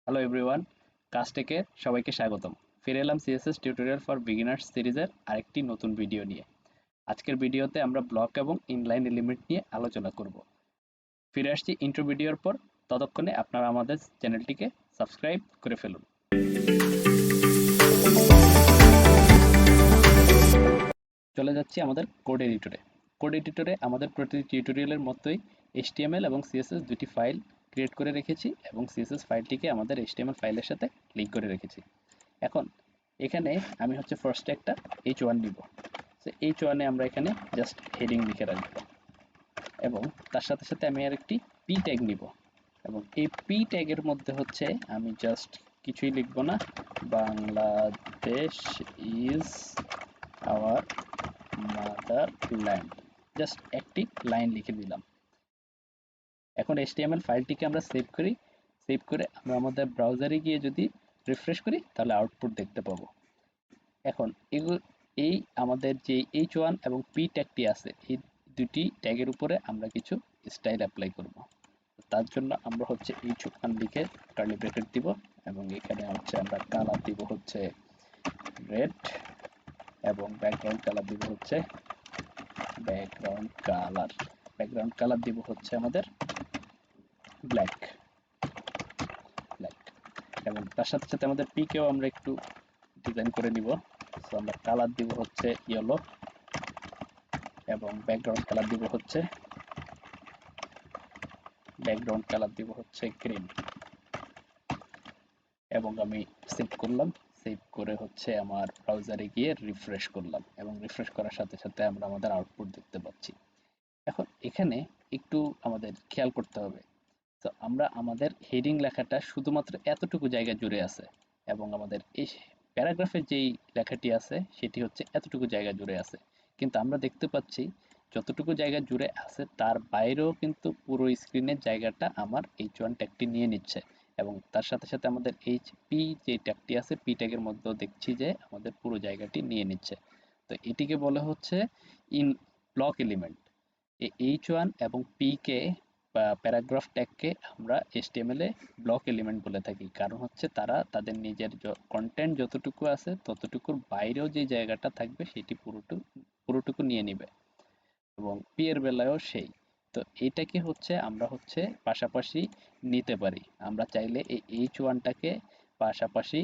Hello everyone, কাস্টেকে সবাইকে স্বাগতম। ফিরে এলাম সিএসএস টিউটোরিয়াল ফর বিগিনার্স সিরিজের আরেকটি নতুন ভিডিও নিয়ে। আজকের ভিডিওতে আমরা ব্লক এবং ইনলাইন এলিমেন্ট নিয়ে আলোচনা করব। ফিরে আসছি ইন্ট্রো ভিডিওর পর। ততক্ষণে আপনারা আমাদের চ্যানেলটিকে সাবস্ক্রাইব করে ফেলুন। চলে যাচ্ছি আমাদের কোড এডিটরে। কোড এডিটরে আমাদের প্রতিটি টিউটোরিয়ালের মতোই HTML এবং CSS দুটি ফাইল ক্রিয়েট করে রেখেছি এবং CSS ফাইলটিকে আমাদের HTML ফাইলের সাথে লিঙ্ক করে রেখেছি। এখন এখানে আমি হচ্ছে ফার্স্টে একটা H1 নিব। তো H1-এ আমরা এখানে জাস্ট হেডিং লিখে রাখবো এবং তার সাথে সাথে আমি আরেকটি পি ট্যাগ নিব এবং এই পি ট্যাগের মধ্যে হচ্ছে আমি জাস্ট কিছুই লিখব না, Bangladesh is our motherland, just একটি লাইন লিখে দিলাম। এখন HTML ফাইলটিকে আমরা সেভ করি। সেভ করে আমরা আমাদের ব্রাউজারে গিয়ে যদি রিফ্রেশ করি তাহলে আউটপুট দেখতে পাবো। এখন এই আমাদের যে H1 এবং P ট্যাগটি আছে, এই দুটি ট্যাগের উপরে আমরা কিছু স্টাইল অ্যাপ্লাই করব। তার জন্য আমরা হচ্ছে H1 লিখে কার্লি ব্র্যাকেট দিব এবং এখানে হচ্ছে আমরা কালার দিব হচ্ছে রেড এবং ব্যাকগ্রাউন্ড কালার দিব হচ্ছে ব্যাকগ্রাউন্ড কালার দিব হচ্ছে আমাদের ব্ল্যাক ব্ল্যাক এবং তার সাথে সাথে আমাদের পিকেও আমরা একটু ডিজাইন করে নিব। সো আমরা কালার দিব হচ্ছে ইয়েলো এবং ব্যাকগ্রাউন্ড কালার দিব হচ্ছে গ্রিন এবং আমি সেভ করলাম। সেভ করে হচ্ছে আমার ব্রাউজারে গিয়ে রিফ্রেশ করলাম এবং রিফ্রেশ করার সাথে সাথে আমরা আমাদের আউটপুট দেখতে পাচ্ছি। এখন এখানে একটু আমাদের খেয়াল করতে হবে। তো আমরা আমাদের হেডিং লেখাটা শুধুমাত্র এতটুকু জায়গা জুড়ে আছে এবং আমাদের এই প্যারাগ্রাফের যেই লেখাটি আছে সেটি হচ্ছে এতটুকু জায়গা জুড়ে আছে, কিন্তু আমরা দেখতে পাচ্ছি যতটুকু জায়গা জুড়ে আছে তার বাইরেও কিন্তু পুরো স্ক্রিনের জায়গাটা আমার H1 ট্যাগটি নিয়ে নিচ্ছে এবং তার সাথে সাথে আমাদের পি যে ট্যাগটি আছে পি ট্যাগের মধ্যেও দেখছি যে আমাদের পুরো জায়গাটি নিয়ে নিচ্ছে। তো এটিকে বলা হচ্ছে ইন ব্লক এলিমেন্ট। এই H1 এবং P কে বা প্যারাগ্রাফ ট্যাগকে আমরা HTML-এ ব্লক এলিমেন্ট বলে থাকি, কারণ হচ্ছে তারা তাদের নিজের কন্টেন্ট যতটুকু আছে ততটুকুর বাইরেও যে জায়গাটা থাকবে সেটি পুরোটুকু নিয়ে নিবে এবং পি এর বেলায়ও সেই। তো এইটাকে হচ্ছে আমরা হচ্ছে পাশাপাশি নিতে পারি। আমরা চাইলে এই H1টাকে পাশাপাশি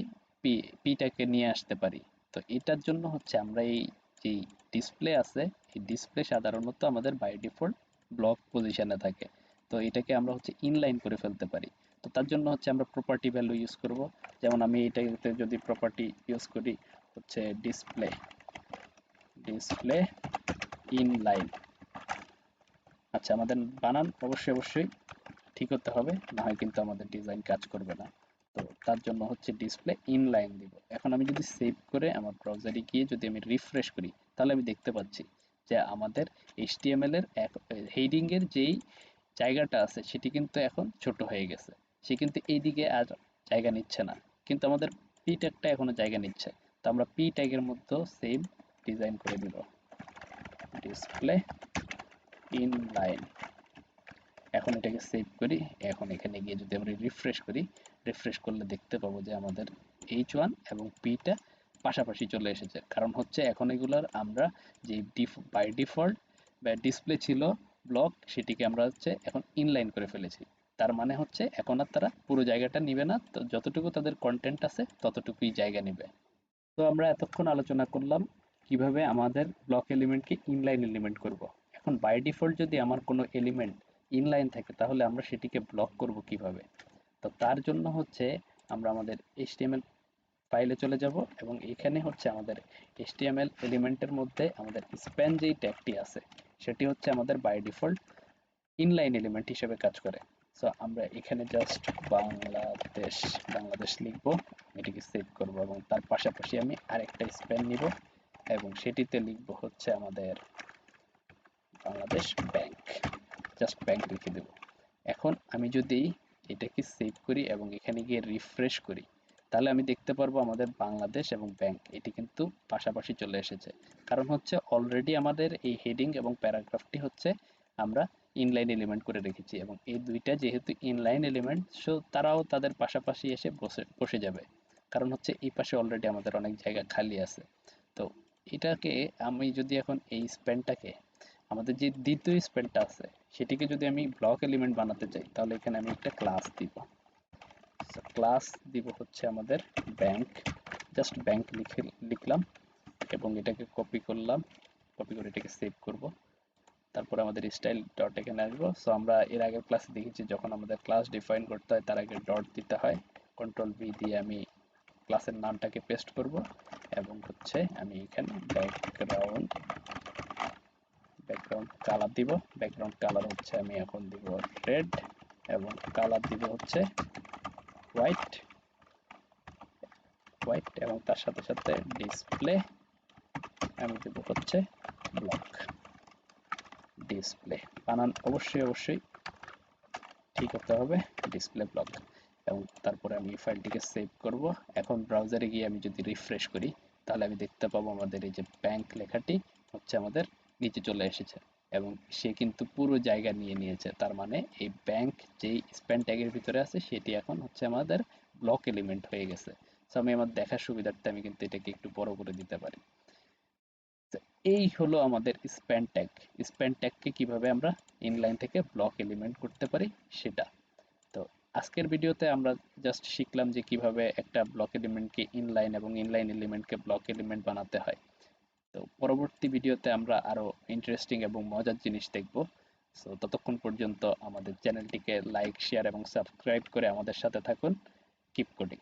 পিটাকে নিয়ে আসতে পারি। তো এটার জন্য হচ্ছে আমরা এই যে ডিসপ্লে আছে, এই ডিসপ্লে সাধারণত আমাদের বাই ডিফল্ট ব্লক পজিশনে থাকে। তো এটাকে আমরা হচ্ছে ইনলাইন করে ফেলতে পারি। তো তার জন্য হচ্ছে আমরা প্রপার্টি ভ্যালু ইউজ করব। যেমন আমি এটাতে যদি প্রপার্টি ইউজ করি হচ্ছে ডিসপ্লে ইনলাইন। আচ্ছা, আমাদের বানান অবশ্যই ঠিক হতে হবে, না হয় কিন্তু আমাদের ডিজাইন কাজ করবে না। তো তার জন্য হচ্ছে ডিসপ্লে ইনলাইন দিব। এখন আমি যদি সেভ করে আমার ব্রাউজারে গিয়ে যদি আমি রিফ্রেশ করি তাহলে আমি দেখতে পাচ্ছি যে আমাদের HTML এর হেডিং এর যেই জায়গাটা আছে সেটি কিন্তু এখন ছোট হয়ে গেছে। সে কিন্তু এইদিকে আর জায়গা নিচ্ছে না, কিন্তু আমাদের পি ট্যাগটা এখনো জায়গা নিচ্ছে। তো আমরা পি ট্যাগের মধ্যেও সেম ডিজাইন করে দিব, ডিসপ্লে ইনলাইন। এখন এটাকে সেভ করি। এখন এখানে গিয়ে যদি আমরা রিফ্রেশ করলে দেখতে পাবো যে আমাদের H1 এবং P-টা পাশাপাশি চলে এসেছে। কারণ হচ্ছে এখন এগুলার আমরা যে বাই ডিফল্ট বা ডিসপ্লে ছিল ব্লক, সেটিকে আমরা হচ্ছে এখন ইনলাইন করে ফেলেছি। তার মানে হচ্ছে এখন আর তারা পুরো জায়গাটা নিবে না, তো যতটুকু তাদের কন্টেন্ট আছে ততটুকুই জায়গা নিবে। তো আমরা এতক্ষণ আলোচনা করলাম কিভাবে আমাদের ব্লক এলিমেন্টকে ইনলাইন এলিমেন্ট করব। এখন বাই ডিফল্ট যদি আমার কোনো এলিমেন্ট ইনলাইন থাকে তাহলে আমরা সেটিকে ব্লক করব কিভাবে? তো তার জন্য হচ্ছে আমরা আমাদের HTML ফাইলে চলে যাব এবং এখানে হচ্ছে আমাদের HTML এলিমেন্টের মধ্যে আমাদের স্প্যান যেই ট্যাগটি আছে সেটি হচ্ছে আমাদের বাই ডিফল্ট ইনলাইন এলিমেন্ট হিসেবে কাজ করে। সো আমরা এখানে জাস্ট বাংলাদেশ লিখবো, এটিকে সেভ করব এবং তার পাশাপাশি আমি আরেকটা স্প্যান নিব এবং সেটিতে লিখবো হচ্ছে আমাদের বাংলাদেশ ব্যাংক, জাস্ট ব্যাংক লিখে দেব। এখন আমি যদি এটাকে সেভ করি এবং এখানে গিয়ে রিফ্রেশ করি তাহলে আমি দেখতে পারবো আমাদের বাংলাদেশ এবং ব্যাংক এটি কিন্তু পাশাপাশি চলে এসেছে। কারণ হচ্ছে অলরেডি আমাদের এই হেডিং এবং প্যারাগ্রাফটি হচ্ছে আমরা ইনলাইন এলিমেন্ট করে রেখেছি, এবং এই দুইটা যেহেতু ইনলাইন এলিমেন্ট, সো তারাও তাদের পাশাপাশি এসে বসে যাবে, কারণ হচ্ছে এই পাশে অলরেডি আমাদের অনেক জায়গা খালি আছে। তো এটাকে আমি যদি এখন এই স্প্যানটাকে, আমাদের যে দ্বিতীয় স্প্যানটা আছে সেটিকে যদি আমি ব্লক এলিমেন্ট বানাতে চাই, তাহলে এখানে আমি একটা ক্লাস দিব। ক্লাস দিব হচ্ছে আমাদের ব্যাংক, জাস্ট ব্যাংক লিখলাম এবং এটাকে কপি করলাম, কপি করে এটাকে সেভ করব। তারপর আমাদের স্টাইল ডট এখানে আসবো। সো আমরা এর আগের ক্লাসে দেখেছি যখন আমাদের ক্লাস ডিফাইন করতে হয় তার আগে ডট দিতে হয়। কন্ট্রোল ভি দিয়ে আমি ক্লাসের নামটাকে পেস্ট করব, এবং হচ্ছে আমি এখানে ব্যাকগ্রাউন্ড কালার দিব। ব্যাকগ্রাউন্ড কালার হচ্ছে আমি এখন দিব রেড, এবং কালার দিব হচ্ছে হোয়াইট, এবং তার সাথে সাথে ডিসপ্লে আমি দেব হচ্ছে ব্লক ডিসপ্লে। বানান অবশ্যই ঠিক হতে হবে, ডিসপ্লে ব্লক। এবং তারপরে আমি এই ফাইলটিকে সেভ করব। এখন ব্রাউজারে গিয়ে আমি যদি রিফ্রেশ করি, তাহলে আমি দেখতে পাবো আমাদের এই যে ব্যাংক লেখাটি হচ্ছে আমাদের নিচে চলে এসেছে, এবং সে কিন্তু পুরো জায়গা নিয়ে নিয়েছে। তার মানে এই ব্যাংক যেই স্প্যান ট্যাগের ভিতরে আছে সেটি এখন হচ্ছে আমাদের ব্লক এলিমেন্ট হয়ে গেছে। সো আমি আমার দেখার সুবিধার্থে আমি কিন্তু এটাকে একটু বড় করে দিতে পারি। তো এই হলো আমাদের স্প্যান ট্যাগ। স্প্যান ট্যাগকে কিভাবে আমরা ইনলাইন থেকে ব্লক এলিমেন্ট করতে পারি সেটা। তো আজকের ভিডিওতে আমরা জাস্ট শিখলাম যে কিভাবে একটা ব্লক এলিমেন্টকে ইনলাইন এবং ইনলাইন এলিমেন্টকে ব্লক এলিমেন্ট বানাতে হয়। তো পরবর্তী ভিডিওতে আমরা আরো ইন্টারেস্টিং এবং মজার জিনিস দেখব। সো ততক্ষণ পর্যন্ত আমাদের চ্যানেলটিকে লাইক, শেয়ার এবং সাবস্ক্রাইব করে আমাদের সাথে থাকুন। Keep coding.